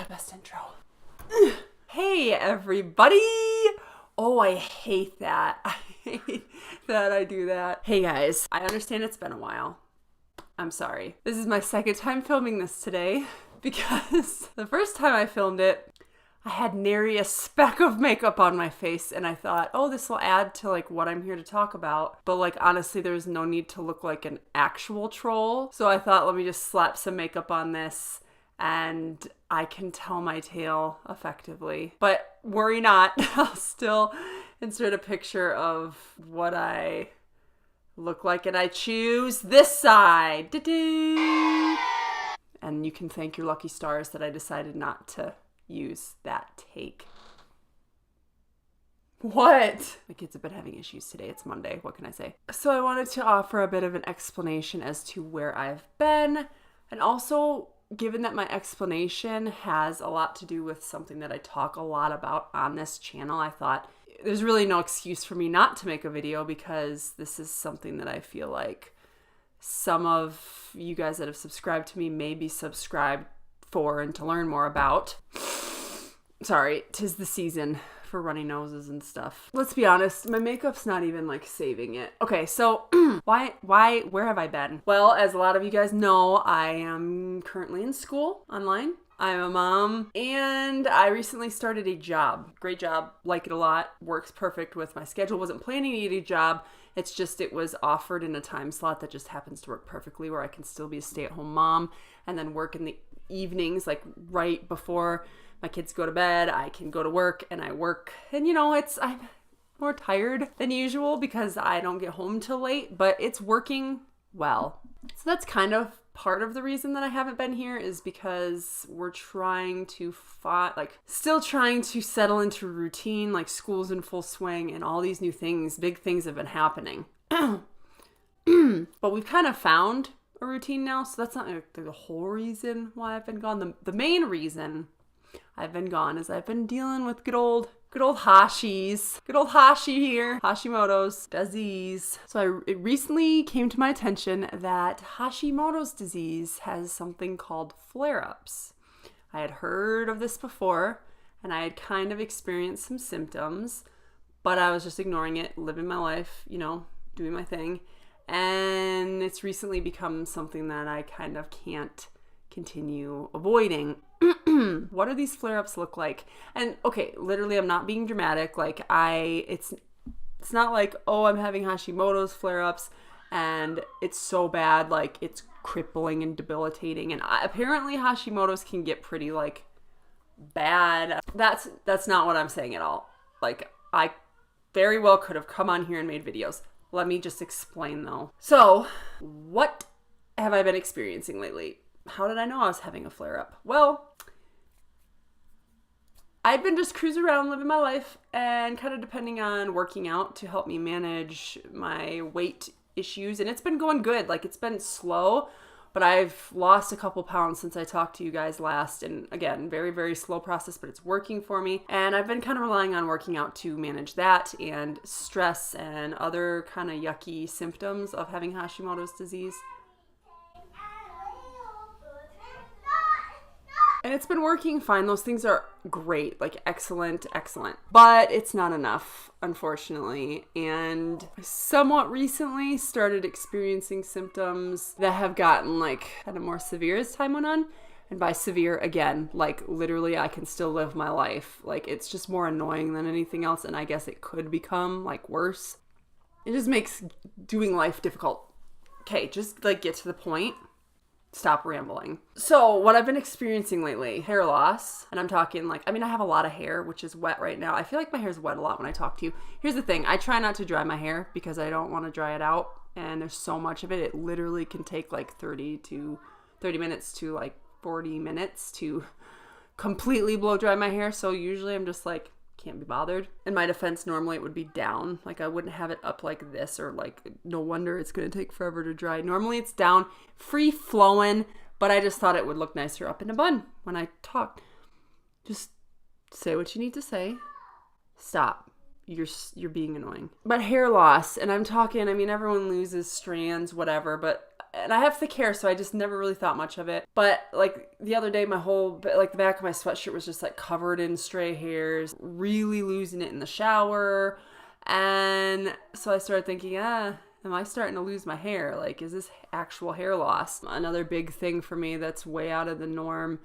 Best intro. Hey everybody! Oh, I hate that. I hate that I do that. Hey guys, I understand it's been a while. I'm sorry. This is my second time filming this today because the first time I filmed it, I had nary a speck of makeup on my face and I thought, oh, this will add to like what I'm here to talk about. But like honestly, there's no need to look like an actual troll. So I thought, let me just slap some makeup on this and I can tell my tale effectively. But worry not, I'll still insert a picture of what I look like and I choose this side. Da-doo! And you can thank your lucky stars that I decided not to use that take. What? My kids have been having issues today. It's Monday. What can I say? So I wanted to offer a bit of an explanation as to where I've been. And also, given that my explanation has a lot to do with something that I talk a lot about on this channel, I thought there's really no excuse for me not to make a video because this is something that I feel like some of you guys that have subscribed to me may be subscribed for and to learn more about. Sorry, 'tis the season for runny noses and stuff. Let's be honest, my makeup's not even like saving it. Okay, so where have I been? Well, as a lot of you guys know, I am currently in school online. I'm a mom and I recently started a job. Great job, like it a lot, works perfect with my schedule. Wasn't planning to get a job. It's just it was offered in a time slot that just happens to work perfectly where I can still be a stay-at-home mom and then work in the evenings, like right before my kids go to bed. I can go to work and I work. And you know, I'm more tired than usual because I don't get home till late, but it's working well. So that's kind of part of the reason that I haven't been here is because we're trying to still trying to settle into routine, like school's in full swing and all these new things, big things have been happening. But we've kind of found a routine now, so that's not like the whole reason why I've been gone. The main reason I've been gone is I've been dealing with good old Hashi's. Good old Hashi here. Hashimoto's disease. So it recently came to my attention that Hashimoto's disease has something called flare-ups. I had heard of this before and I had kind of experienced some symptoms, but I was just ignoring it, living my life, you know, doing my thing. And it's recently become something that I kind of can't continue avoiding. What do these flare-ups look like? And okay, literally I'm not being dramatic. Like it's not like, oh, I'm having Hashimoto's flare-ups and it's so bad, like it's crippling and debilitating. And apparently Hashimoto's can get pretty like bad. That's not what I'm saying at all. Like I very well could have come on here and made videos. Let me just explain though. So what have I been experiencing lately? How did I know I was having a flare-up? Well, I'd been just cruising around living my life and kind of depending on working out to help me manage my weight issues. And it's been going good. Like it's been slow, but I've lost a couple pounds since I talked to you guys last. And again, very, very slow process, but it's working for me. And I've been kind of relying on working out to manage that and stress and other kind of yucky symptoms of having Hashimoto's disease. And it's been working fine. Those things are great, like excellent. But it's not enough, unfortunately. And I somewhat recently started experiencing symptoms that have gotten like kind of more severe as time went on. And by severe, again, like literally I can still live my life. Like it's just more annoying than anything else. And I guess it could become like worse. It just makes doing life difficult. Okay, just like get to the point. Stop rambling. So what I've been experiencing lately, hair loss, and I'm talking like, I have a lot of hair, which is wet right now. I feel like my hair's wet a lot when I talk to you. Here's the thing. I try not to dry my hair because I don't want to dry it out. And there's so much of it. It literally can take like 30 minutes to like 40 minutes to completely blow dry my hair. So usually I'm just like, can't be bothered. In my defense, normally it would be down. Like I wouldn't have it up like this or like, no wonder it's going to take forever to dry. Normally it's down, free flowing, but I just thought it would look nicer up in a bun when I talk. Just say what you need to say. Stop. You're being annoying. But hair loss, and I'm talking, everyone loses strands, whatever, but and I have thick hair, so I just never really thought much of it. But like the other day, my whole, like the back of my sweatshirt was just like covered in stray hairs, really losing it in the shower. And so I started thinking, am I starting to lose my hair? Like, is this actual hair loss? Another big thing for me that's way out of the norm.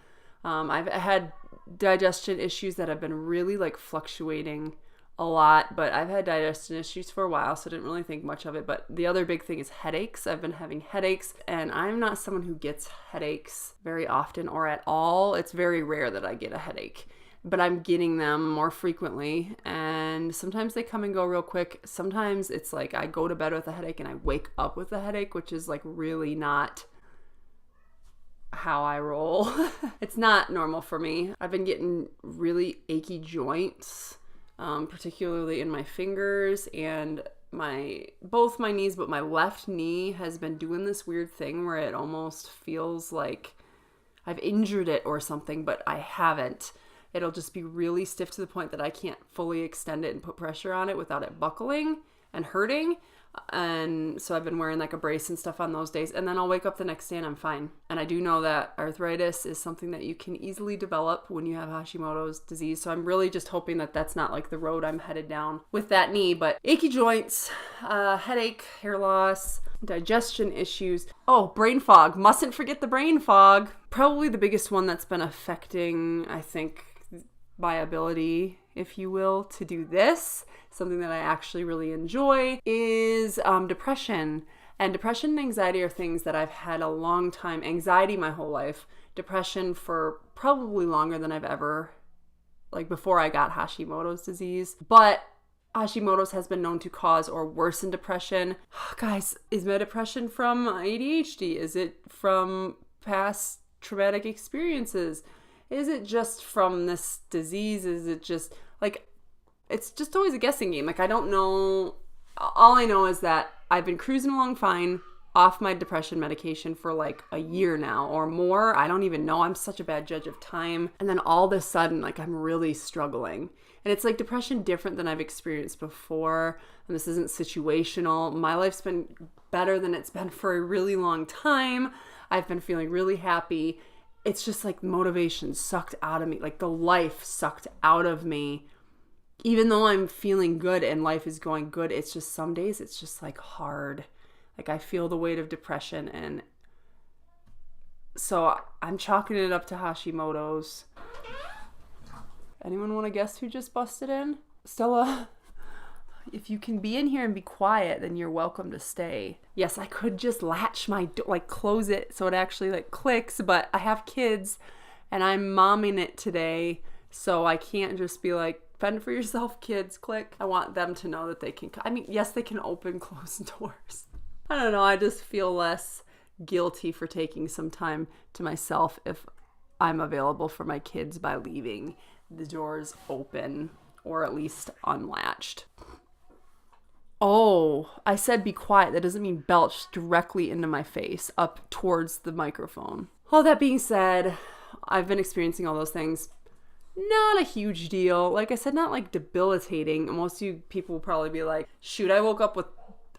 I've had digestion issues that have been really like fluctuating a lot, but I've had digestion issues for a while, so I didn't really think much of it. But the other big thing is headaches. I've been having headaches, and I'm not someone who gets headaches very often or at all. It's very rare that I get a headache, but I'm getting them more frequently, and sometimes they come and go real quick. Sometimes it's like I go to bed with a headache and I wake up with a headache, which is like really not how I roll. It's not normal for me. I've been getting really achy joints, particularly in my fingers and both my knees, but my left knee has been doing this weird thing where it almost feels like I've injured it or something, but I haven't. It'll just be really stiff to the point that I can't fully extend it and put pressure on it without it buckling and hurting. And so I've been wearing like a brace and stuff on those days, and then I'll wake up the next day and I'm fine. And I do know that arthritis is something that you can easily develop when you have Hashimoto's disease. So I'm really just hoping that that's not like the road I'm headed down with that knee. But achy joints, headache, hair loss, digestion issues. Oh, brain fog. Mustn't forget the brain fog. Probably the biggest one that's been affecting, I think, my ability, if you will, to do this, something that I actually really enjoy, is depression. And depression and anxiety are things that I've had a long time. Anxiety my whole life. Depression for probably longer than I've ever, like before I got Hashimoto's disease. But Hashimoto's has been known to cause or worsen depression. Guys, is my depression from ADHD? Is it from past traumatic experiences? Is it just from this disease? Is it just like, it's just always a guessing game. Like, I don't know. All I know is that I've been cruising along fine off my depression medication for like a year now or more. I don't even know. I'm such a bad judge of time. And then all of a sudden, like, I'm really struggling. And it's like depression different than I've experienced before. And this isn't situational. My life's been better than it's been for a really long time. I've been feeling really happy. It's just like motivation sucked out of me. Like the life sucked out of me. Even though I'm feeling good and life is going good, it's just some days it's just like hard. Like I feel the weight of depression, and so I'm chalking it up to Hashimoto's. Anyone want to guess who just busted in? Stella, if you can be in here and be quiet, then you're welcome to stay. Yes, I could just latch my door, like close it so it actually like clicks, but I have kids and I'm momming it today, so I can't just be like, fend for yourself, kids, click. I want them to know that they can, I mean, yes, they can open closed doors. I don't know, I just feel less guilty for taking some time to myself if I'm available for my kids by leaving the doors open or at least unlatched. Oh, I said be quiet. That doesn't mean belch directly into my face, up towards the microphone. All that being said, I've been experiencing all those things. Not a huge deal. Like I said, not like debilitating. Most of you people will probably be like, shoot, I woke up with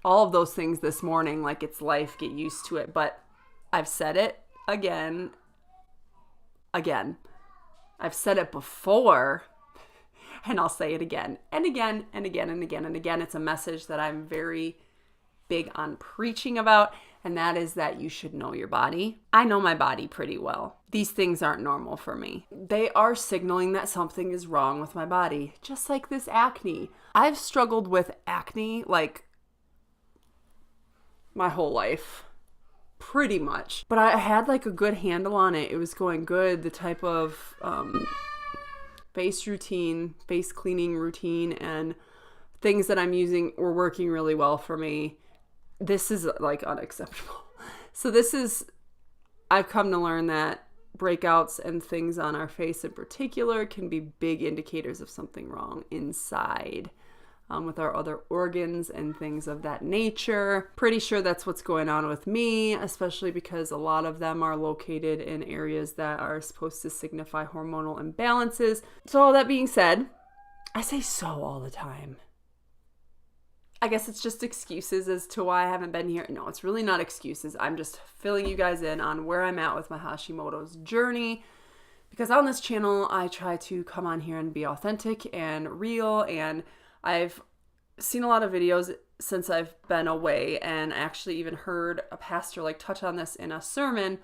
all of those things this morning. Like it's life, get used to it. But I've said it again. I've said it before. And I'll say it again and again and again and again and again. It's a message that I'm very big on preaching about, and that is that you should know your body. I know my body pretty well. These things aren't normal for me. They are signaling that something is wrong with my body, just like this acne. I've struggled with acne like my whole life, pretty much. But I had like a good handle on it. It was going good. The type of face cleaning routine and things that I'm using were working really well for me. This is like unacceptable. So I've come to learn that breakouts and things on our face in particular can be big indicators of something wrong inside with our other organs and things of that nature. Pretty sure that's what's going on with me, especially because a lot of them are located in areas that are supposed to signify hormonal imbalances. So all that being said, I say so all the time. I guess it's just excuses as to why I haven't been here. No, it's really not excuses. I'm just filling you guys in on where I'm at with my Hashimoto's journey. Because on this channel, I try to come on here and be authentic and real. And I've seen a lot of videos since I've been away. And I actually even heard a pastor like touch on this in a sermon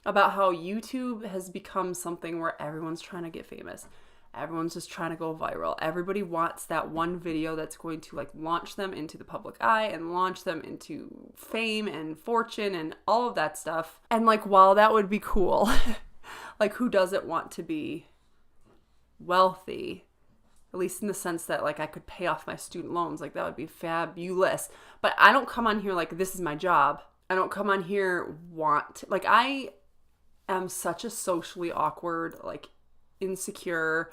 about how YouTube has become something where everyone's trying to get famous. Everyone's just trying to go viral. Everybody wants that one video that's going to like launch them into the public eye and launch them into fame and fortune and all of that stuff. And like, while that would be cool, like who doesn't want to be wealthy? At least in the sense that like I could pay off my student loans. Like that would be fabulous. But I don't come on here like this is my job. I don't come on here like I am such a socially awkward, like insecure,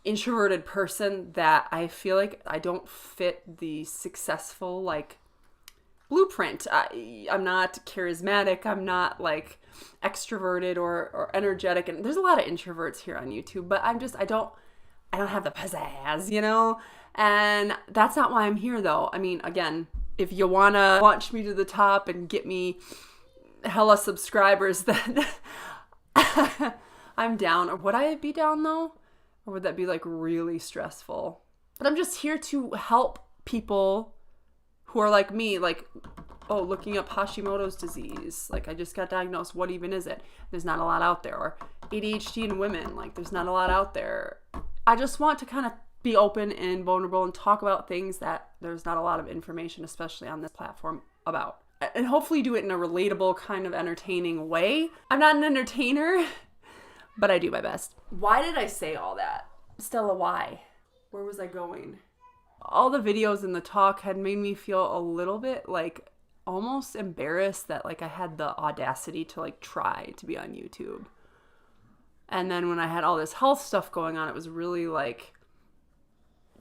introverted person that I feel like I don't fit the successful like blueprint. I'm not charismatic. I'm not like extroverted or energetic. And there's a lot of introverts here on YouTube, but I don't have the pizzazz, you know? And that's not why I'm here though. I mean, again, if you want to launch me to the top and get me hella subscribers, then I'm down. Or would I be down though? Or would that be like really stressful? But I'm just here to help people who are like me, like, oh, looking up Hashimoto's disease. Like I just got diagnosed. What even is it? There's not a lot out there. Or ADHD in women. Like there's not a lot out there. I just want to kind of be open and vulnerable and talk about things that there's not a lot of information, especially on this platform, about. And hopefully do it in a relatable, kind of entertaining way. I'm not an entertainer, but I do my best. Why did I say all that? Stella, why? Where was I going? All the videos and the talk had made me feel a little bit like almost embarrassed that like I had the audacity to like try to be on YouTube. And then when I had all this health stuff going on, it was really like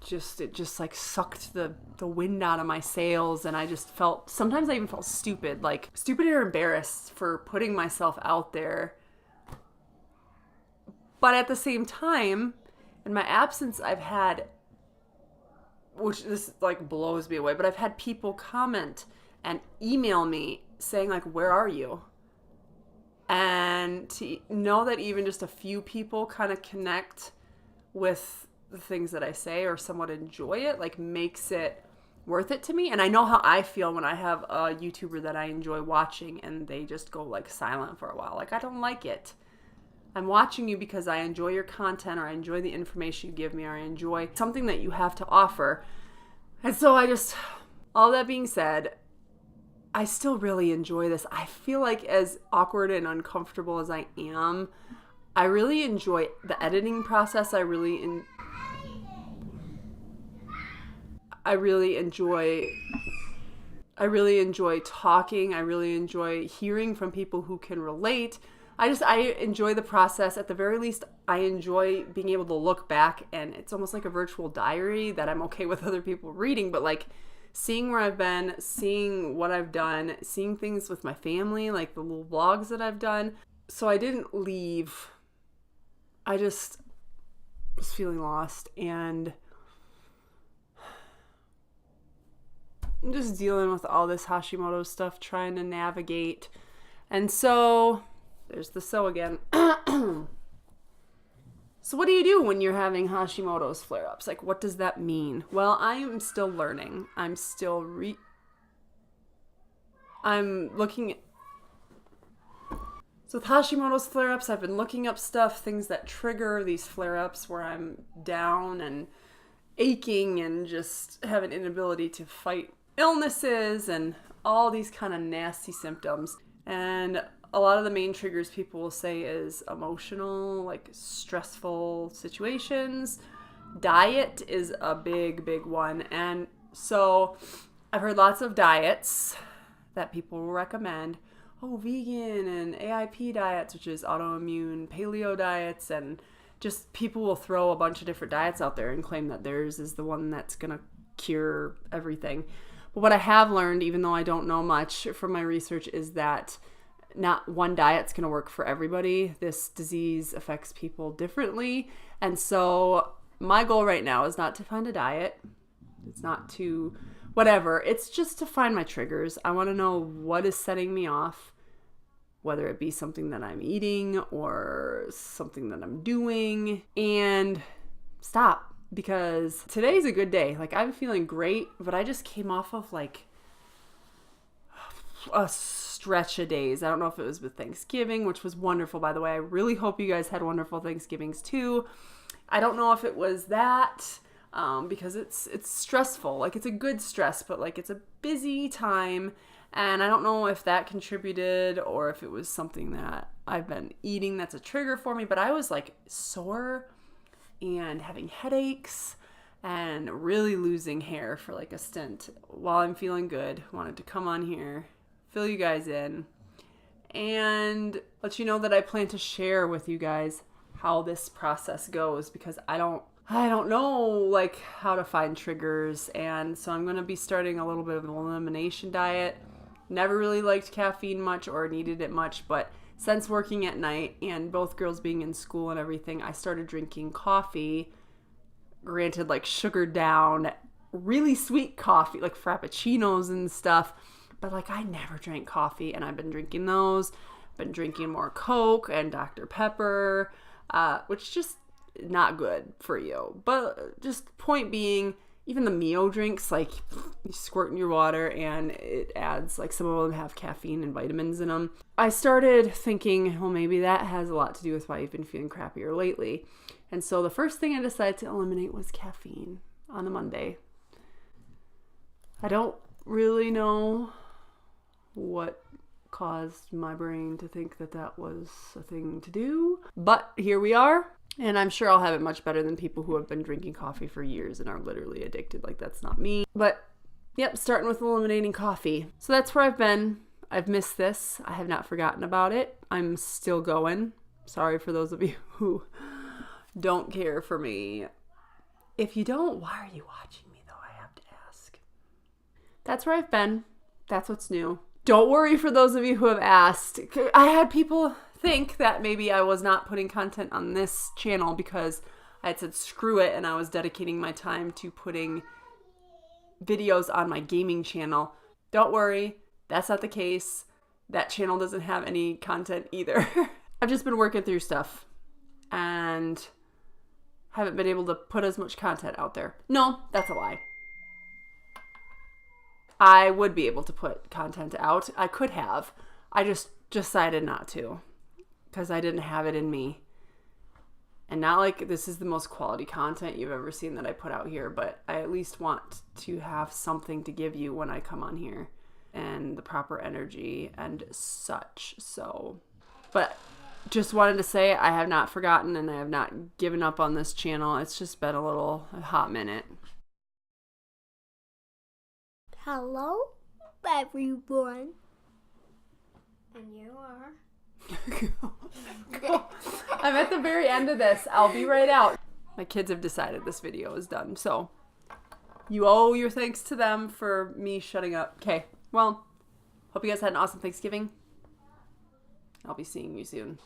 it just like sucked the wind out of my sails. And I just sometimes I even felt stupid or embarrassed for putting myself out there. But at the same time, in my absence, I've had, which this like blows me away, but I've had people comment and email me saying like, where are you? And to know that even just a few people kind of connect with the things that I say or somewhat enjoy it, like makes it worth it to me. And I know how I feel when I have a YouTuber that I enjoy watching and they just go like silent for a while. Like, I don't like it. I'm watching you because I enjoy your content, or I enjoy the information you give me, or I enjoy something that you have to offer. And so all that being said, I still really enjoy this. I feel like as awkward and uncomfortable as I am, I really enjoy the editing process. I really enjoy talking. I really enjoy hearing from people who can relate. I enjoy the process. At the very least, I enjoy being able to look back, and it's almost like a virtual diary that I'm okay with other people reading, but like seeing where I've been, seeing what I've done, seeing things with my family, like the little vlogs that I've done. So I didn't leave. I just was feeling lost, and I'm just dealing with all this Hashimoto stuff, trying to navigate. And so there's the so again. So what do you do when you're having Hashimoto's flare-ups? Like, what does that mean? Well, I am still learning. I'm still I'm looking at... So with Hashimoto's flare-ups, I've been looking up stuff, things that trigger these flare-ups where I'm down and aching and just have an inability to fight illnesses and all these kind of nasty symptoms. And a lot of the main triggers people will say is emotional, like stressful situations. Diet is a big, big one. And so I've heard lots of diets that people will recommend. Oh, vegan and AIP diets, which is autoimmune paleo diets, and just people will throw a bunch of different diets out there and claim that theirs is the one that's going to cure everything. But what I have learned, even though I don't know much from my research, is that not one diet's going to work for everybody. This disease affects people differently. And so my goal right now is not to find a diet. It's not to, whatever. It's just to find my triggers. I want to know what is setting me off, whether it be something that I'm eating or something that I'm doing, and stop, because today's a good day. Like, I'm feeling great, but I just came off of like a stretch of days. I don't know if it was with Thanksgiving, which was wonderful, by the way. I really hope you guys had wonderful Thanksgivings too. I don't know if it was that, because it's stressful. Like, it's a good stress, but like, it's a busy time. And I don't know if that contributed or if it was something that I've been eating that's a trigger for me, but I was like sore and having headaches and really losing hair for like a stint while I'm feeling good. Wanted to come on here, fill you guys in, and let you know that I plan to share with you guys how this process goes, because I don't know like how to find triggers. And so I'm going to be starting a little bit of an elimination diet. Never really liked caffeine much or needed it much, but since working at night and both girls being in school and everything, I started drinking coffee. Granted, like sugared down, really sweet coffee, like frappuccinos and stuff. But like, I never drank coffee, and I've been drinking those. Been drinking more Coke and Dr. Pepper, which is just not good for you. But just point being, even the Mio drinks, like you squirt in your water and it adds, like some of them have caffeine and vitamins in them. I started thinking, well, maybe that has a lot to do with why you've been feeling crappier lately. And so the first thing I decided to eliminate was caffeine on a Monday. I don't really know what caused my brain to think that that was a thing to do, but here we are. And I'm sure I'll have it much better than people who have been drinking coffee for years and are literally addicted. Like, that's not me. But yep, starting with eliminating coffee. So that's where I've been. I've missed this. I have not forgotten about it. I'm still going. Sorry for those of you who don't care for me. If you don't, why are you watching me though? I have to ask. That's where I've been. That's what's new. Don't worry for those of you who have asked. I had people think that maybe I was not putting content on this channel because I had said screw it and I was dedicating my time to putting videos on my gaming channel. Don't worry, that's not the case. That channel doesn't have any content either. I've just been working through stuff and haven't been able to put as much content out there. No, that's a lie. I would be able to put content out. I could have. I just decided not to, because I didn't have it in me. And not like this is the most quality content you've ever seen that I put out here, but I at least want to have something to give you when I come on here, and the proper energy and such. So, but just wanted to say I have not forgotten and I have not given up on this channel. It's just been a hot minute. Hello, everyone. And you are? I'm at the very end of this. I'll be right out. My kids have decided this video is done, so you owe your thanks to them for me shutting up. Okay, well, hope you guys had an awesome Thanksgiving. I'll be seeing you soon.